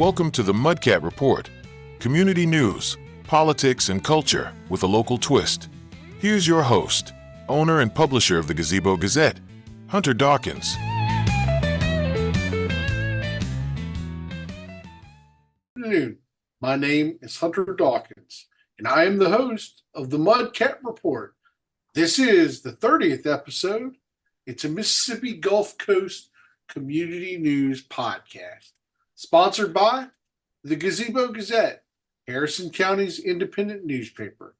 Welcome to the Mudcat Report, community news, politics, and culture with a local twist. Here's your host, owner and publisher of the Gazebo Gazette, Hunter Dawkins. Good afternoon. My name is Hunter Dawkins, and I am the host of the Mudcat Report. This is the 30th episode. It's a Mississippi Gulf Coast community news podcast, sponsored by the Gazebo Gazette, Harrison County's independent newspaper,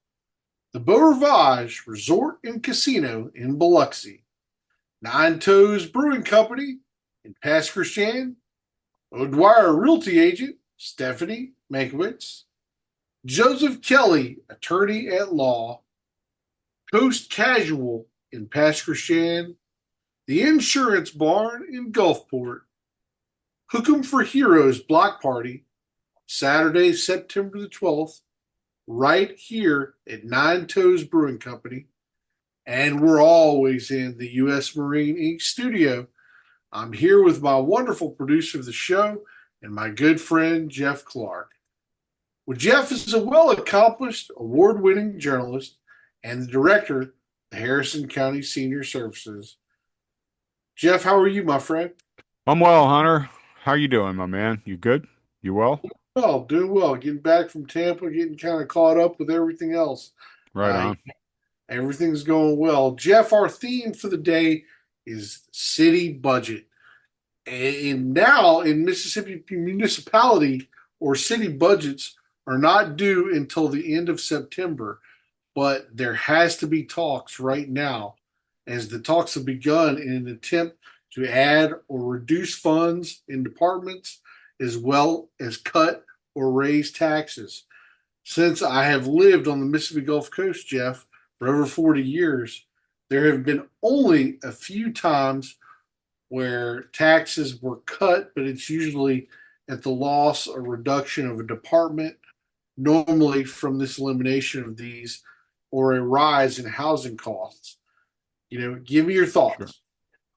the Beau Rivage Resort and Casino in Biloxi, Nine Toes Brewing Company in Pass Christian, O'Dwyer Realty Agent Stephanie Mankiewicz, Joseph Kelly, attorney at law, Coast Casual in Pass Christian, the Insurance Barn in Gulfport, Hook 'em for Heroes Block Party, Saturday, September the 12th, right here at Nine Toes Brewing Company. And we're always in the U.S. Marine Inc. studio. I'm here with my wonderful producer of the show and my good friend, Jeff Clark. Well, Jeff is a well-accomplished, award-winning journalist and the director of the Harrison County Senior Services. Jeff, how are you, my friend? I'm well, Hunter. How you doing, my man? You good? You well? Well, doing well. Getting back from Tampa, getting kind of caught up with everything else. Right on. Everything's going well. Jeff, our theme for the day is city budget. And now in Mississippi, municipality or city budgets are not due until the end of September, but there has to be talks right now, as the talks have begun in an attempt to add or reduce funds in departments, as well as cut or raise taxes. Since I have lived on the Mississippi Gulf Coast, Jeff, for over 40 years, there have been only a few times where taxes were cut, but it's usually at the loss or reduction of a department, normally from this elimination of these, or a rise in housing costs. You know, give me your thoughts. Sure.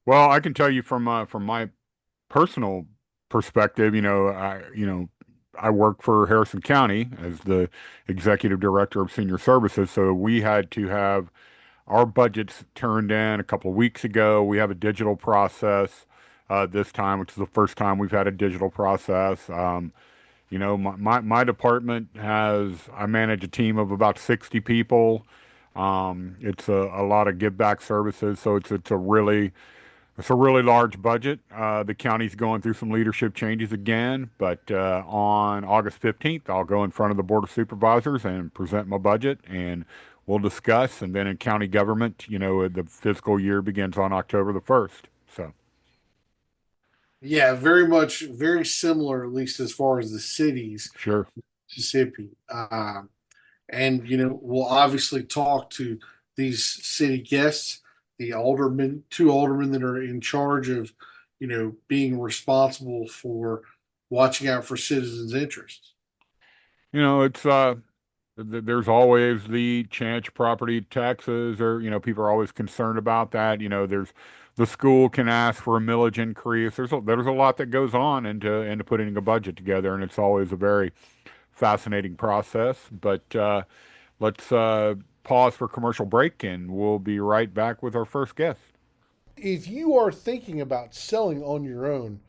Well, I can tell you from my personal perspective, I work for Harrison County as the executive director of senior services. So we had to have our budgets turned in a couple of weeks ago. We have a digital process this time, which is the first time we've had a digital process. My department I manage a team of about 60 people. It's a lot of give back services, so it's a really large budget. The county's going through some leadership changes again, but on August 15th, I'll go in front of the Board of Supervisors and present my budget, and we'll discuss. And then in county government, the fiscal year begins on October the 1st. So. Yeah, very similar, at least as far as the cities. Sure. Mississippi. And, we'll obviously talk to these city guests, the two aldermen that are in charge of, being responsible for watching out for citizens' interests. It's there's always the chance property taxes, or people are always concerned about that. There's the school can ask for a millage increase. There's a lot that goes on into putting a budget together, and it's always a very fascinating process. But let's pause for commercial break, and we'll be right back with our first guest. If you are thinking about selling on your own,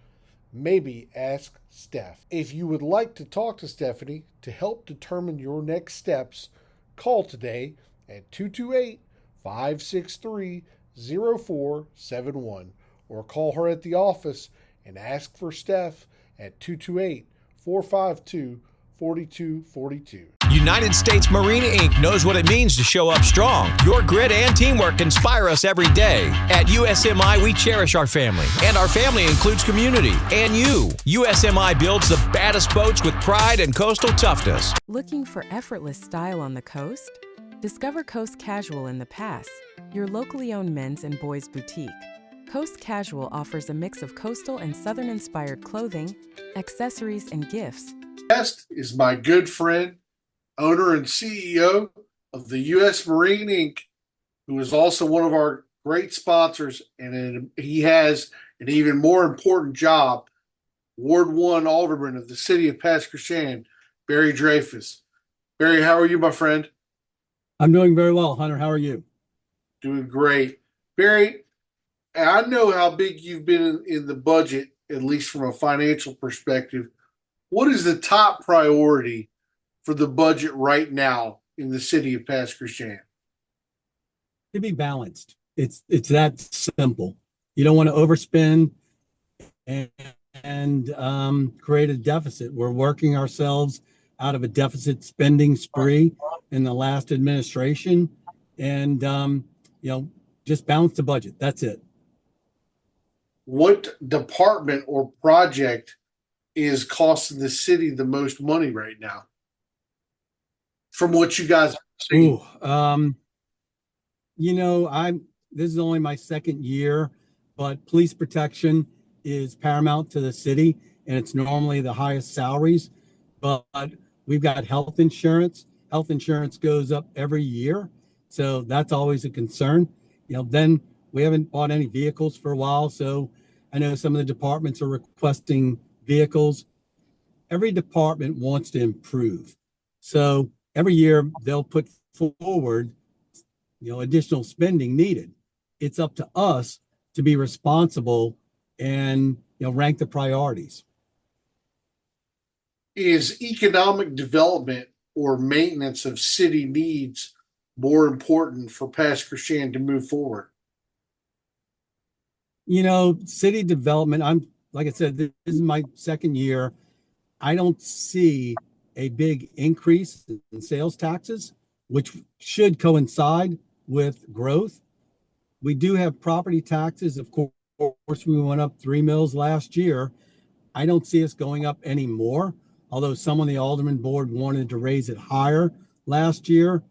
maybe ask Steph. If you would like to talk to Stephanie to help determine your next steps, call today at 228-563-0471 or call her at the office and ask for Steph at 228-452-4242. United States Marine Inc. knows what it means to show up strong. Your grit and teamwork inspire us every day. At USMI, we cherish our family, and our family includes community and you. USMI builds the baddest boats with pride and coastal toughness. Looking for effortless style on the coast? Discover Coast Casual in the Pass, your locally owned men's and boys' boutique. Coast Casual offers a mix of coastal and southern-inspired clothing, accessories, and gifts. Guest is my good friend, owner and CEO of the U.S. Marine Inc., who is also one of our great sponsors, and he has an even more important job Ward 1 Alderman of the city of Pasquarchan, Barry Drafus. Barry, how are you, my friend? I'm doing very well, Hunter. How are you? Doing great. Barry, I know how big you've been in the budget, at least from a financial perspective. What is the top priority for the budget right now in the city of Pasquarchan? To be balanced. It's that simple. You don't want to overspend and create a deficit. We're working ourselves out of a deficit spending spree in the last administration, and just balance the budget. That's it. What department or project is costing the city the most money right now? From what you guys are seeing. This is only my second year, but police protection is paramount to the city, and it's normally the highest salaries. But we've got health insurance. Health insurance goes up every year, so that's always a concern. Then we haven't bought any vehicles for a while, so I know some of the departments are requesting vehicles. Every department wants to improve, so every year they'll put forward, additional spending needed. It's up to us to be responsible and rank the priorities. Is economic development or maintenance of city needs more important for Pasquarchan to move forward? City development, like I said, this is my second year. I don't see a big increase in sales taxes, which should coincide with growth. We do have property taxes. Of course, we went up 3 mils last year. I don't see us going up anymore, although some on the Alderman board wanted to raise it higher last year.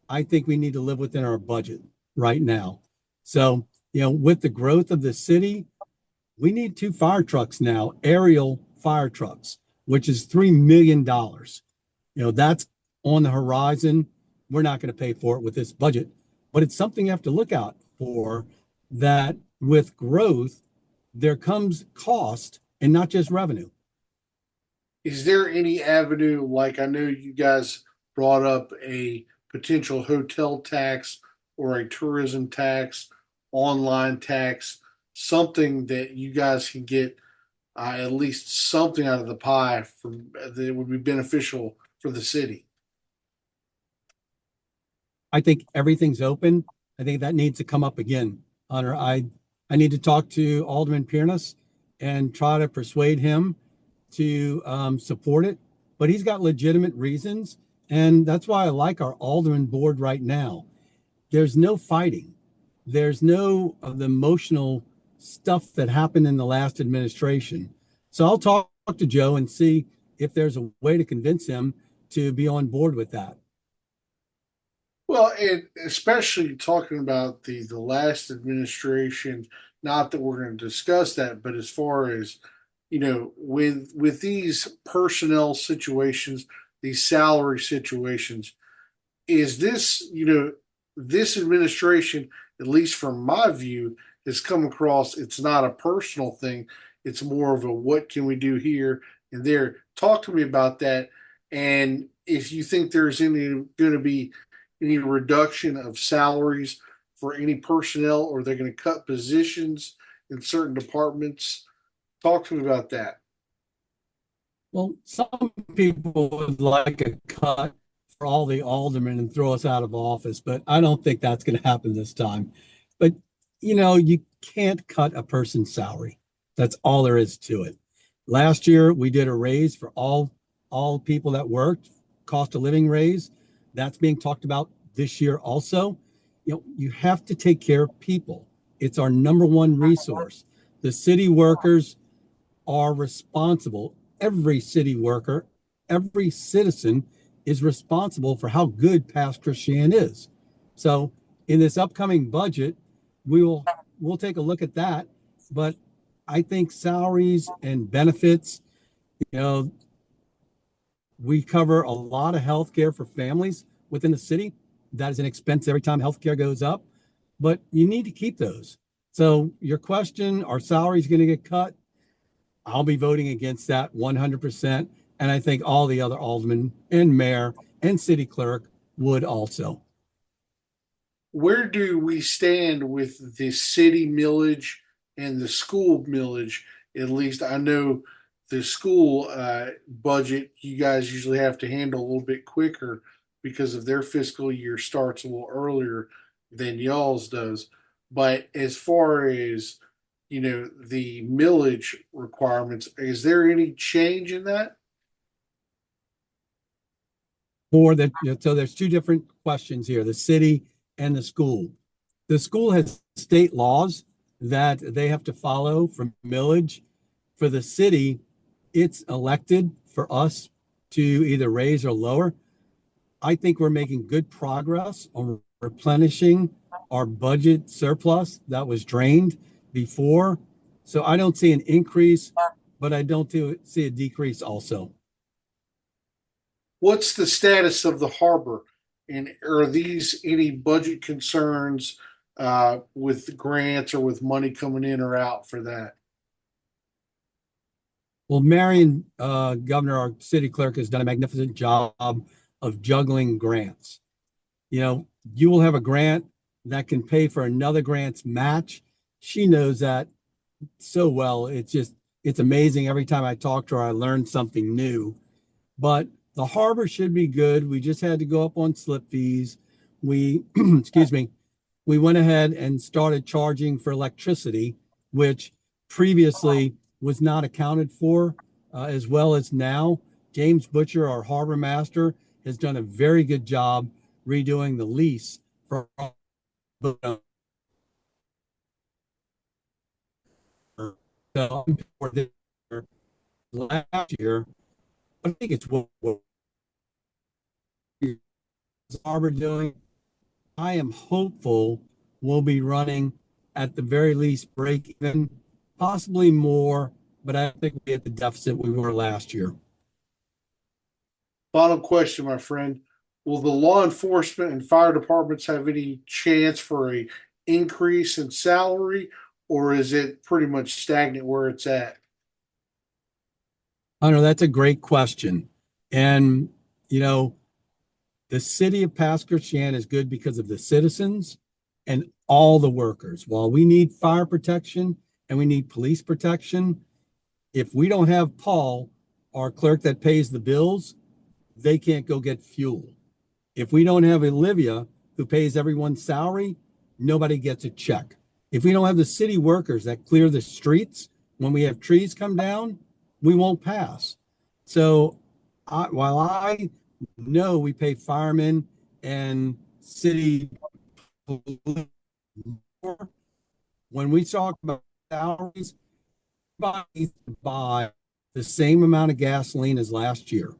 I think we need to live within our budget right now. So, with the growth of the city, we need 2 fire trucks now, aerial fire trucks, which is $3 million. That's on the horizon. We're not going to pay for it with this budget, but it's something you have to look out for, that with growth, there comes cost and not just revenue. Is there any avenue, like I know you guys brought up a potential hotel tax or a tourism tax, online tax, something that you guys can get at least something out of the pie that would be beneficial for the city? I think everything's open. I think that needs to come up again, Hunter. I need to talk to Alderman Piernas and try to persuade him to support it, but he's got legitimate reasons, and that's why I like our Alderman board right now. There's no fighting. There's no of the emotional stuff that happened in the last administration. So I'll talk to Joe and see if there's a way to convince him to be on board with that. Well, and especially talking about the last administration, not that we're going to discuss that, but as far as, with these personnel situations, these salary situations, is this, this administration, at least from my view, has come across, it's not a personal thing. It's more of a, what can we do here and there? Talk to me about that. And if you think there's going to be any reduction of salaries for any personnel, or they're going to cut positions in certain departments. Talk to me about that. Well, some people would like a cut for all the aldermen and throw us out of office, but I don't think that's going to happen this time. But, you can't cut a person's salary. That's all there is to it. Last year, we did a raise for all people that worked, cost of living raise. That's being talked about this year also. You have to take care of people. It's our number one resource. The city workers are responsible. Every city worker, every citizen is responsible for how good Pasquarchan is. So in this upcoming budget, we'll take a look at that. But I think salaries and benefits, we cover a lot of health care for families within the city. That is an expense every time healthcare goes up, but you need to keep those. So your question, are salaries going to get cut? I'll be voting against that 100%. And I think all the other aldermen and mayor and city clerk would also. Where do we stand with the city millage and the school millage? At least I know the school budget, you guys usually have to handle a little bit quicker because of their fiscal year starts a little earlier than y'all's does. But as far as, the millage requirements, is there any change in that? So there's two different questions here, the city and the school. The school has state laws that they have to follow from millage. For the city, it's elected for us to either raise or lower. I think we're making good progress on replenishing our budget surplus that was drained before. So I don't see an increase, but I don't see a decrease also. What's the status of the harbor? And are these any budget concerns with grants or with money coming in or out for that? Well, Marion, Governor, our city clerk, has done a magnificent job of juggling grants. You will have a grant that can pay for another grant's match. She knows that so well. It's amazing. Every time I talk to her, I learn something new. But the harbor should be good. We just had to go up on slip fees. We, excuse me, we went ahead and started charging for electricity, which previously was not accounted for as well as now. James Butcher, our harbor master, has done a very good job redoing the lease for last year. I think it's what harbor doing. I am hopeful we'll be running at the very least break even, possibly more, but I think we'll be at the deficit we were last year. Final question, my friend. Will the law enforcement and fire departments have any chance for a increase in salary, or is it pretty much stagnant where it's at? Hunter, that's a great question. And, the city of Pasquarchan is good because of the citizens and all the workers. While we need fire protection and we need police protection, if we don't have Paul, our clerk that pays the bills, they can't go get fuel. If we don't have Olivia, who pays everyone's salary, nobody gets a check. If we don't have the city workers that clear the streets when we have trees come down, we won't pass. So while I know we pay firemen and city police more, when we talk about salaries, everybody needs to buy the same amount of gasoline as last year.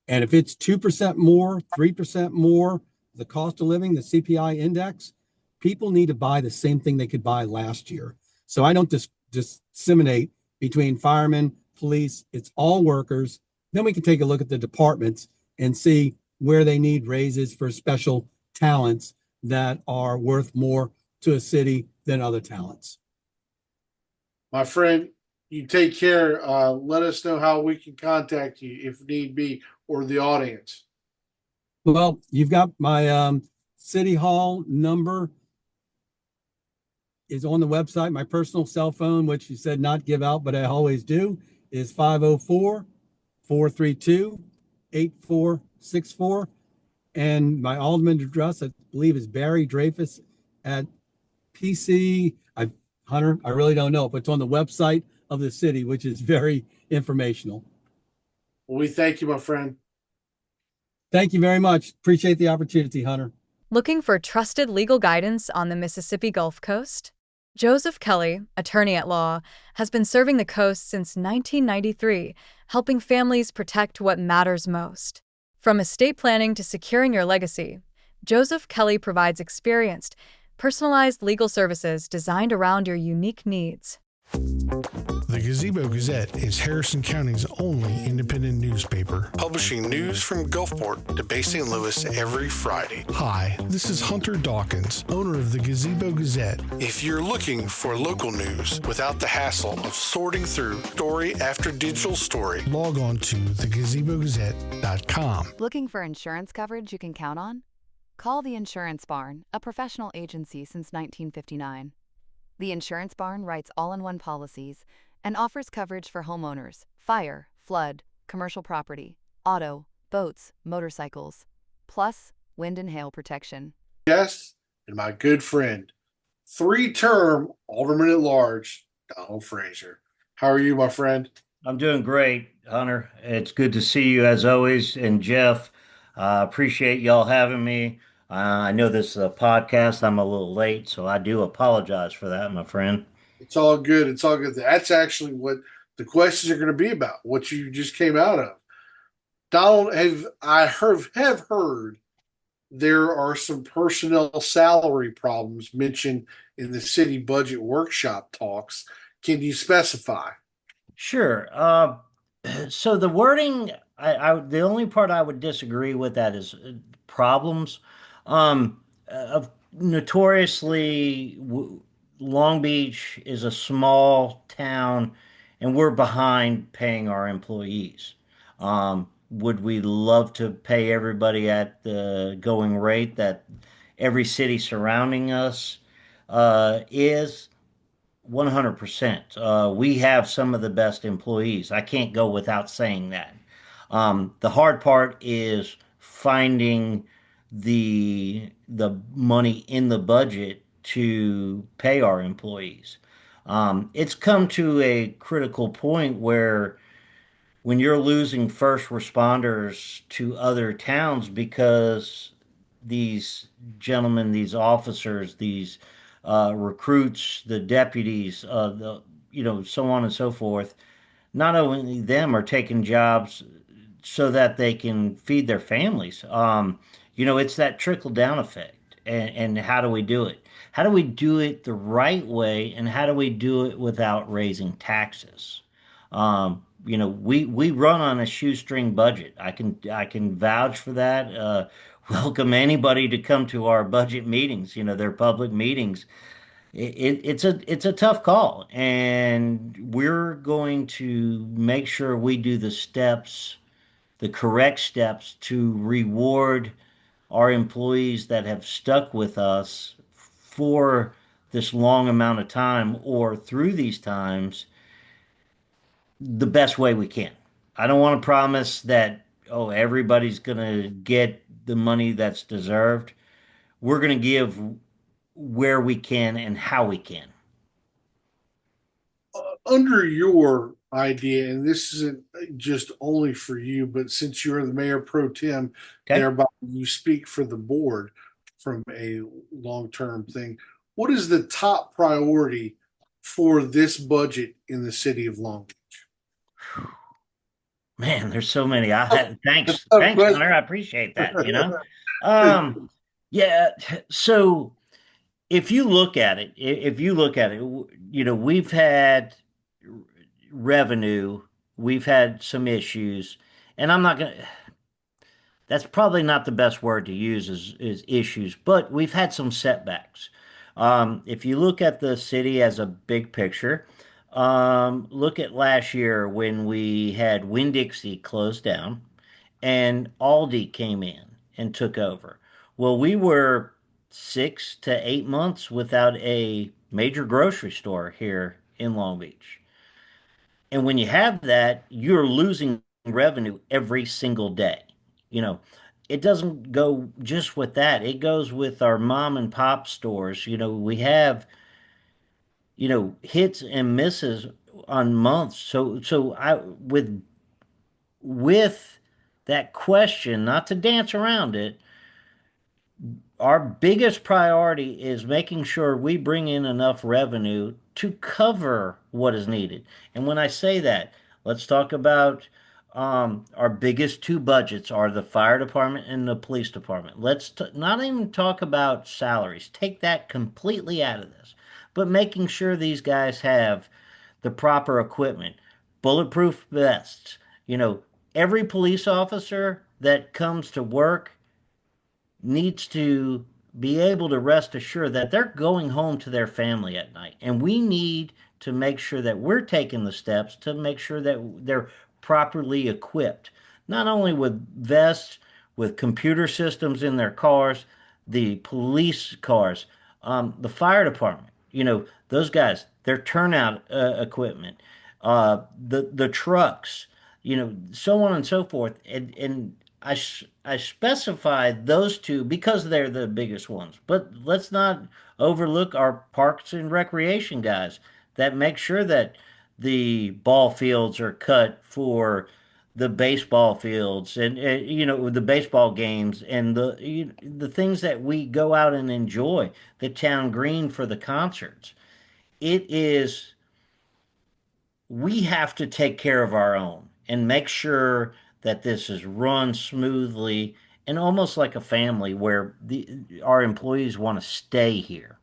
And if it's 2% more, 3% more, the cost of living, the CPI index, people need to buy the same thing they could buy last year. So I don't disseminate between firemen, police, it's all workers. Then we can take a look at the departments and see where they need raises for special talents that are worth more to a city than other talents. My friend, you take care. Let us know how we can contact you if need be, or the audience. Well, you've got my City Hall number is on the website. My personal cell phone, which you said not give out, but I always do, is 504-432-8464. And my alderman address, I believe, is Barry Drafus at PC. Hunter, I really don't know, but it's on the website of the city, which is very informational. Well, we thank you, my friend. Thank you very much. Appreciate the opportunity, Hunter. Looking for trusted legal guidance on the Mississippi Gulf Coast? Joseph Kelly, attorney at law, has been serving the coast since 1993, helping families protect what matters most. From estate planning to securing your legacy, Joseph Kelly provides experienced, personalized legal services designed around your unique needs. The Gazebo Gazette is Harrison County's only independent newspaper, Publishing news from Gulfport to Bay St. Louis every Friday. Hi, this is Hunter Dawkins, owner of the Gazebo Gazette. If you're looking for local news without the hassle of sorting through story after digital story, Log on to thegazebogazette.com. Looking for insurance coverage you can count on? Call the Insurance Barn, a professional agency since 1959. The Insurance Barn writes all-in-one policies and offers coverage for homeowners, fire, flood, commercial property, auto, boats, motorcycles, plus wind and hail protection. guest and my good friend, three-term Alderman-at-Large, Donald Frazer. How are you, my friend? I'm doing great, Hunter. It's good to see you as always. And Jeff, appreciate y'all having me. I know this is a podcast. I'm a little late, so I do apologize for that, my friend. It's all good. It's all good. That's actually what the questions are going to be about, what you just came out of. Donald, have heard there are some personnel salary problems mentioned in the city budget workshop talks. Can you specify? Sure. So the wording, the only part I would disagree with that is problems. Notoriously, Long Beach is a small town, and we're behind paying our employees. Would we love to pay everybody at the going rate that every city surrounding us is? 100%. We have some of the best employees. I can't go without saying that. The hard part is finding the money in the budget to pay our employees. It's come to a critical point where when you're losing first responders to other towns because these gentlemen, these officers, these recruits, the deputies, so on and so forth, not only them are taking jobs so that they can feed their families. It's that trickle down effect. And how do we do it? How do we do it the right way? And how do we do it without raising taxes? We run on a shoestring budget. I can vouch for that. Welcome anybody to come to our budget meetings. They're public meetings. It's a tough call, and we're going to make sure we do the correct steps to reward our employees that have stuck with us for this long amount of time or through these times the best way we can. I don't want to promise that, everybody's going to get the money that's deserved. We're going to give where we can and how we can. Under your idea, and this isn't just only for you, but since you're the mayor pro tem, Okay. thereby you speak for the board from a long-term thing. What is the top priority for this budget in the city of Long Beach? Man, there's so many. Thanks, Hunter. I appreciate that. Yeah. So if you look at it, we've had revenue, we've had some issues, and that's probably not the best word to use is issues, but we've had some setbacks. If you look at the city as a big picture, look at last year when we had Winn-Dixie closed down and Aldi came in and took over. Well, we were 6 to 8 months without a major grocery store here in Long Beach. And when you have that, you're losing revenue every single day. It doesn't go just with that. It goes with our mom and pop stores. We have, hits and misses on months. So I with that question, not to dance around it, our biggest priority is making sure we bring in enough revenue to cover what is needed. And when I say that, let's talk about our biggest two budgets are the fire department and the police department. Let's not even talk about salaries. Take that completely out of this. But making sure these guys have the proper equipment, bulletproof vests. You know, every police officer that comes to work needs to be able to rest assured that they're going home to their family at night. And we need to make sure that we're taking the steps to make sure that they're properly equipped, not only with vests, with computer systems in their cars, the police cars, the fire department, those guys, their turnout equipment, the trucks, so on and so forth. And I specified those two because they're the biggest ones. But let's not overlook our parks and recreation guys that make sure that the ball fields are cut for the baseball fields and the baseball games and the things that we go out and enjoy, the town green for the concerts. It is We have to take care of our own and make sure that this is run smoothly and almost like a family where our employees want to stay here.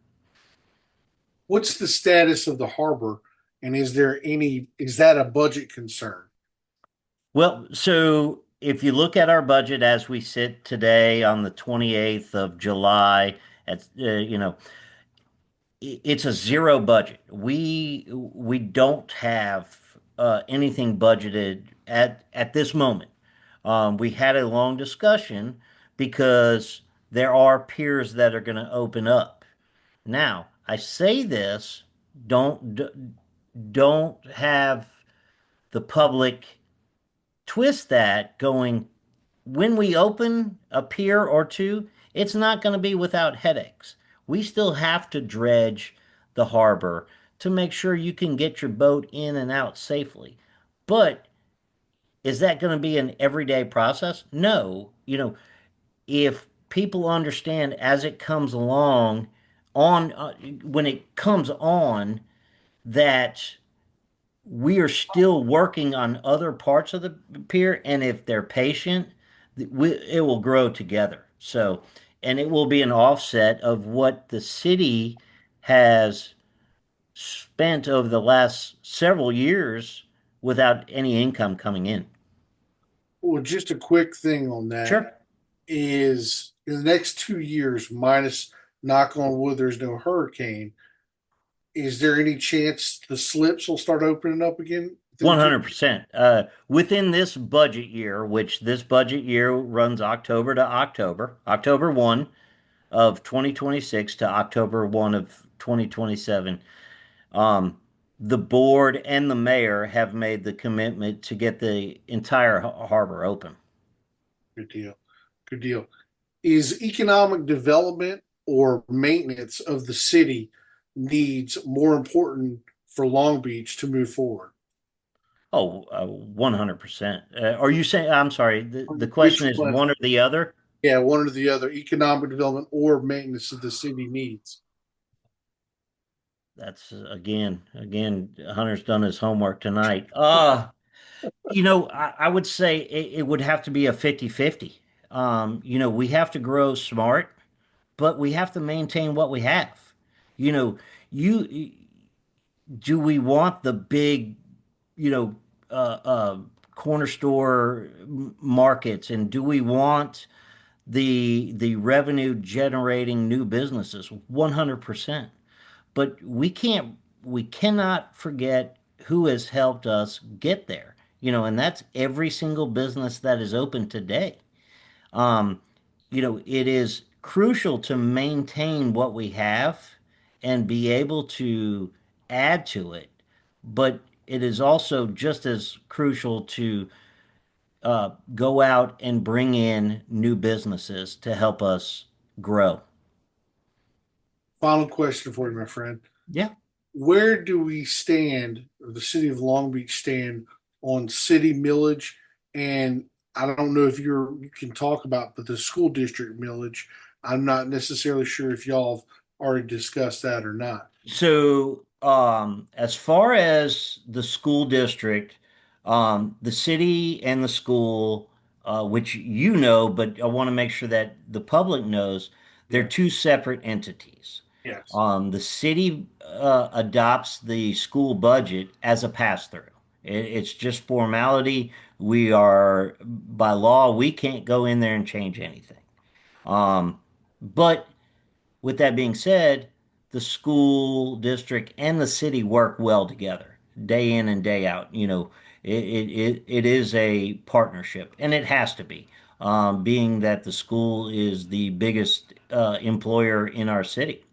What's the status of the harbor, and is that a budget concern? Well, so if you look at our budget as we sit today on the 28th of July, it's a zero budget. We don't have anything budgeted at this moment. We had a long discussion because there are piers that are going to open up. Now, I say this, don't have the public twist that going, when we open a pier or two, it's not going to be without headaches. We still have to dredge the harbor to make sure you can get your boat in and out safely. But is that going to be an everyday process? No. If people understand as it comes along, when it comes on, that we are still working on other parts of the pier, and if they're patient, it will grow together. So, and it will be an offset of what the city has spent over the last several years without any income coming in. Well, just a quick thing on that Sure. is in the next 2 years, minus knock on wood, there's no hurricane. Is there any chance the slips will start opening up again? 100%. Within this budget year, which this budget year runs October to October, October 1 of 2026 to October 1 of 2027, the board and the mayor have made the commitment to get the entire harbor open. Good deal. Good deal. Is economic development or maintenance of the city needs more important for Long Beach to move forward? Oh, 100%. Are you saying, I'm sorry, the question is one or the other? Yeah, one or the other, economic development or maintenance of the city needs. That's again, Hunter's done his homework tonight. I would say it would have to be a 50-50. We have to grow smart, but we have to maintain what we have. You know, you do we want the big, corner store markets, and do we want the revenue generating new businesses? 100%. But we cannot forget who has helped us get there. And that's every single business that is open today. It is crucial to maintain what we have and be able to add to it. But it is also just as crucial to go out and bring in new businesses to help us grow. Final question for you, my friend. Yeah. Where do we stand, or the city of Long Beach stand, on city millage? And I don't know if you can talk about, but the school district millage, I'm not necessarily sure if y'all have already discussed that or not. So, as far as the school district, the city and the school, which but I want to make sure that the public knows, they're two separate entities. Yes. The city adopts the school budget as a pass-through. It's just formality. We are, by law, we can't go in there and change anything. But with that being said, the school district and the city work well together, day in and day out. It is a partnership, and it has to be, being that the school is the biggest employer in our city.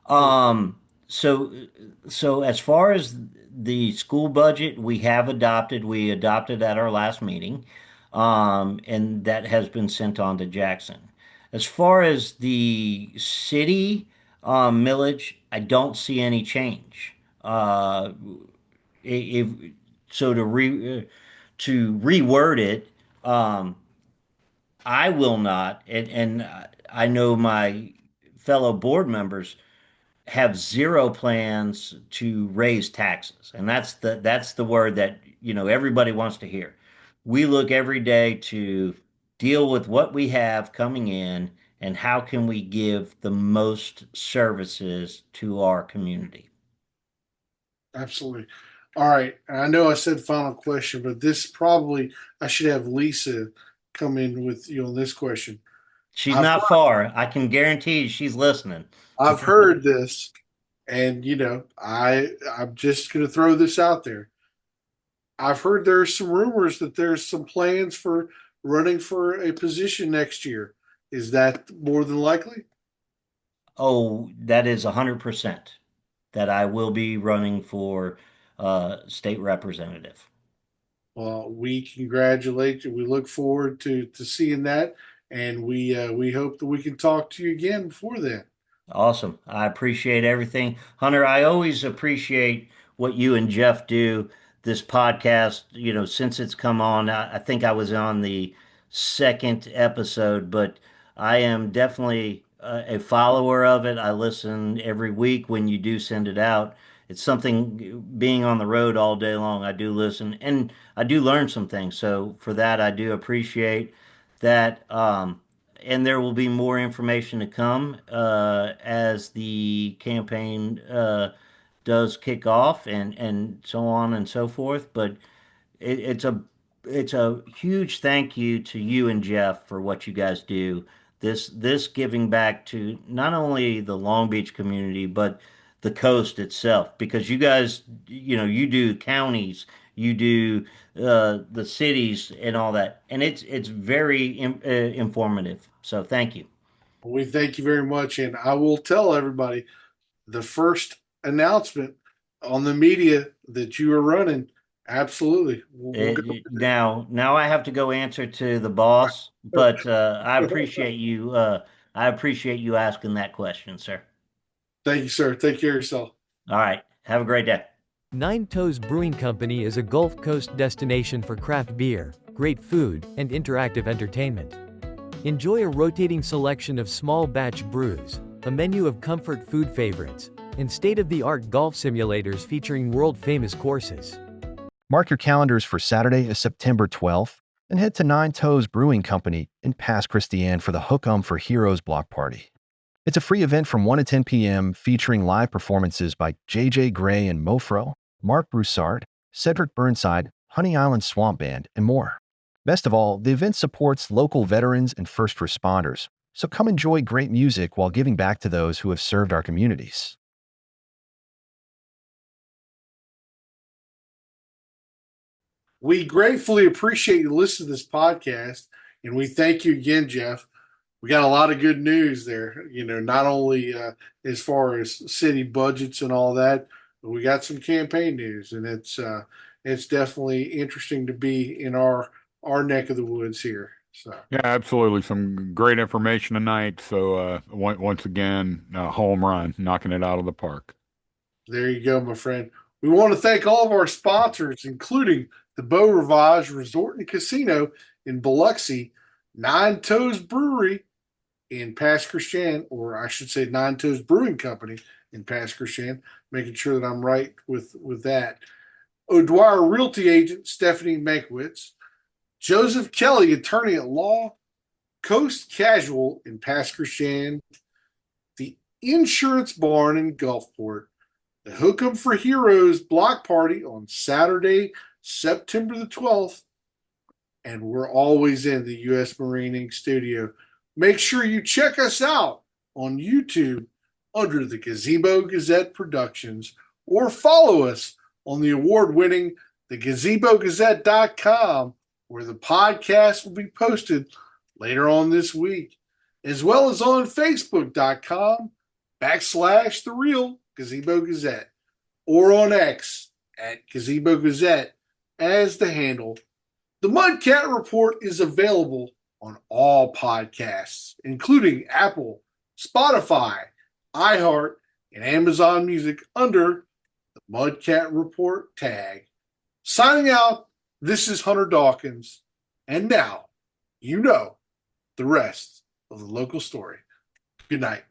Um, so so as far as the school budget, we adopted at our last meeting, and that has been sent on to Jackson. As far as the city millage, I don't see any change. If so, to reword it, um, I will not, and I know my fellow board members have zero plans to raise taxes. And that's the word that, everybody wants to hear. We look every day to deal with what we have coming in and how can we give the most services to our community. Absolutely. All right. And I know I said final question, but this probably I should have Lisa come in with you on this question. She's I've not far. I can guarantee you she's listening. I've heard this, and I'm just going to throw this out there. I've heard there's some rumors that there's some plans for running for a position next year. Is that more than likely? Oh, that is 100% that I will be running for state representative. Well, we congratulate you. We look forward to seeing that, and we hope that we can talk to you again before then. Awesome. I appreciate everything. Hunter, I always appreciate what you and Jeff do. This podcast, since it's come on, I think I was on the second episode, but I am definitely a follower of it. I listen every week when you do send it out. It's something, being on the road all day long, I do listen and I do learn some things. So for that, I do appreciate that. And there will be more information to come as the campaign does kick off, and so on and so forth. But it, it's a it's a huge thank you to you and Jeff for what you guys do. This giving back to not only the Long Beach community but the coast itself, because you guys, you do counties, you do the cities and all that, and it's very informative. So thank you. We thank you very much, and I will tell everybody the first announcement on the media that you are running. Absolutely. We'll go. Now I have to go answer to the boss, but I appreciate you. I appreciate you asking that question, sir. Thank you, sir. Take care of yourself. All right. Have a great day. Nine Toes Brewing Company is a Gulf Coast destination for craft beer, great food, and interactive entertainment. Enjoy a rotating selection of small batch brews, a menu of comfort food favorites, and state-of-the-art golf simulators featuring world-famous courses. Mark your calendars for Saturday, September 12th, and head to Nine Toes Brewing Company in Pass Christian for the Hook 'em for Heroes block party. It's a free event from 1 to 10 p.m. featuring live performances by J.J. Gray and Mofro, Mark Broussard, Cedric Burnside, Honey Island Swamp Band, and more. Best of all, the event supports local veterans and first responders, so come enjoy great music while giving back to those who have served our communities. We gratefully appreciate you listening to this podcast, and we thank you again, Jeff. We got a lot of good news there, not only as far as city budgets and all that, but we got some campaign news, and it's definitely interesting to be in our neck of the woods here. So Yeah, absolutely. Some great information tonight. So once again, home run, knocking it out of the park. there you go, my friend. We want to thank all of our sponsors, including the Beau Rivage Resort and Casino in Biloxi, Nine Toes Brewery in Pass Christian, or I should say Nine Toes Brewing Company in Pass Christian, making sure that I'm right with that. O'Dwyer Realty Agent Stephanie Mankiewicz, Joseph Kelly, Attorney at Law, Coast Casual in Pass Christian, the Insurance Barn in Gulfport, the Hook 'em for Heroes block party on Saturday, September the 12th, and we're always in the U.S. Marine Inc. studio. Make sure you check us out on YouTube under the Gazebo Gazette Productions, or follow us on the award-winning thegazebogazette.com, where the podcast will be posted later on this week, as well as on facebook.com/The Real Gazebo Gazette, or on X at Gazebo Gazette as the handle. The Mudcat Report is available on all podcasts, including Apple, Spotify, iHeart, and Amazon Music under the Mudcat Report tag. Signing out, this is Hunter Dawkins, and now you know the rest of the local story. Good night.